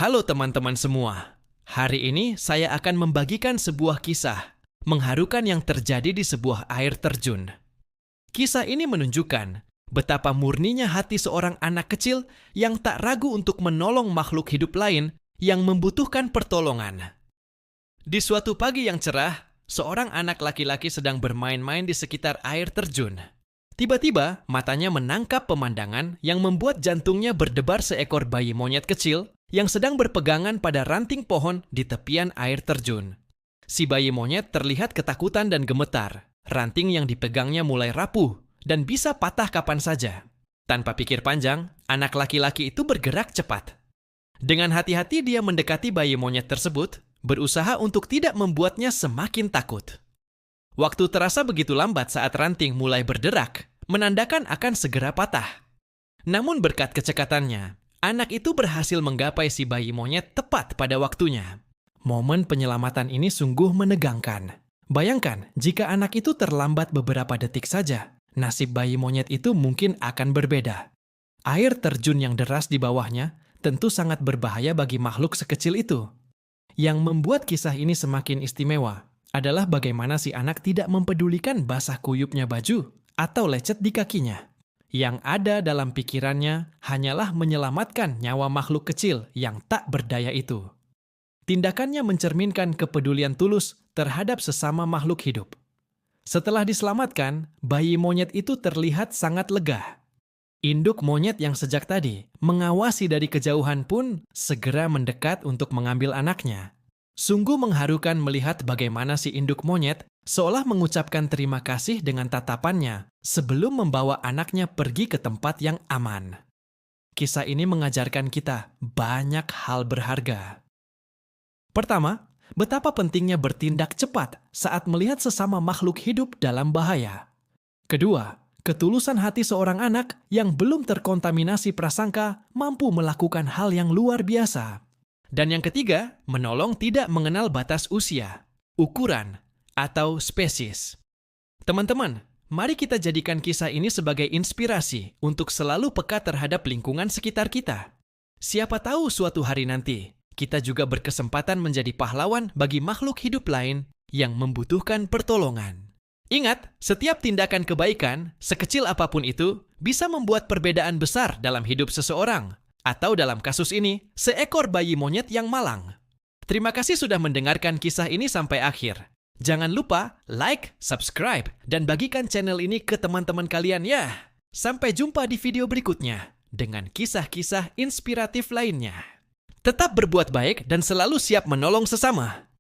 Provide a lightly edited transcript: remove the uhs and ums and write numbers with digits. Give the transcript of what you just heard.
Halo teman-teman semua. Hari ini saya akan membagikan sebuah kisah mengharukan yang terjadi di sebuah air terjun. Kisah ini menunjukkan betapa murninya hati seorang anak kecil yang tak ragu untuk menolong makhluk hidup lain yang membutuhkan pertolongan. Di suatu pagi yang cerah, seorang anak laki-laki sedang bermain-main di sekitar air terjun. Tiba-tiba, matanya menangkap pemandangan yang membuat jantungnya berdebar seekor bayi monyet kecil yang sedang berpegangan pada ranting pohon di tepian air terjun. Si bayi monyet terlihat ketakutan dan gemetar. Ranting yang dipegangnya mulai rapuh dan bisa patah kapan saja. Tanpa pikir panjang, anak laki-laki itu bergerak cepat. Dengan hati-hati dia mendekati bayi monyet tersebut, berusaha untuk tidak membuatnya semakin takut. Waktu terasa begitu lambat saat ranting mulai berderak, menandakan akan segera patah. Namun berkat kecekatannya, anak itu berhasil menggapai si bayi monyet tepat pada waktunya. Momen penyelamatan ini sungguh menegangkan. Bayangkan jika anak itu terlambat beberapa detik saja, nasib bayi monyet itu mungkin akan berbeda. Air terjun yang deras di bawahnya tentu sangat berbahaya bagi makhluk sekecil itu. Yang membuat kisah ini semakin istimewa adalah bagaimana si anak tidak mempedulikan basah kuyupnya baju atau lecet di kakinya. Yang ada dalam pikirannya hanyalah menyelamatkan nyawa makhluk kecil yang tak berdaya itu. Tindakannya mencerminkan kepedulian tulus terhadap sesama makhluk hidup. Setelah diselamatkan, bayi monyet itu terlihat sangat lega. Induk monyet yang sejak tadi mengawasi dari kejauhan pun segera mendekat untuk mengambil anaknya. Sungguh mengharukan melihat bagaimana si induk monyet seolah mengucapkan terima kasih dengan tatapannya sebelum membawa anaknya pergi ke tempat yang aman. Kisah ini mengajarkan kita banyak hal berharga. Pertama, betapa pentingnya bertindak cepat saat melihat sesama makhluk hidup dalam bahaya. Kedua, ketulusan hati seorang anak yang belum terkontaminasi prasangka mampu melakukan hal yang luar biasa. Dan yang ketiga, menolong tidak mengenal batas usia, ukuran, atau spesies. Teman-teman, mari kita jadikan kisah ini sebagai inspirasi untuk selalu peka terhadap lingkungan sekitar kita. Siapa tahu suatu hari nanti, kita juga berkesempatan menjadi pahlawan bagi makhluk hidup lain yang membutuhkan pertolongan. Ingat, setiap tindakan kebaikan, sekecil apapun itu, bisa membuat perbedaan besar dalam hidup seseorang. Atau dalam kasus ini, seekor bayi monyet yang malang. Terima kasih sudah mendengarkan kisah ini sampai akhir. Jangan lupa like, subscribe, dan bagikan channel ini ke teman-teman kalian ya. Sampai jumpa di video berikutnya dengan kisah-kisah inspiratif lainnya. Tetap berbuat baik dan selalu siap menolong sesama.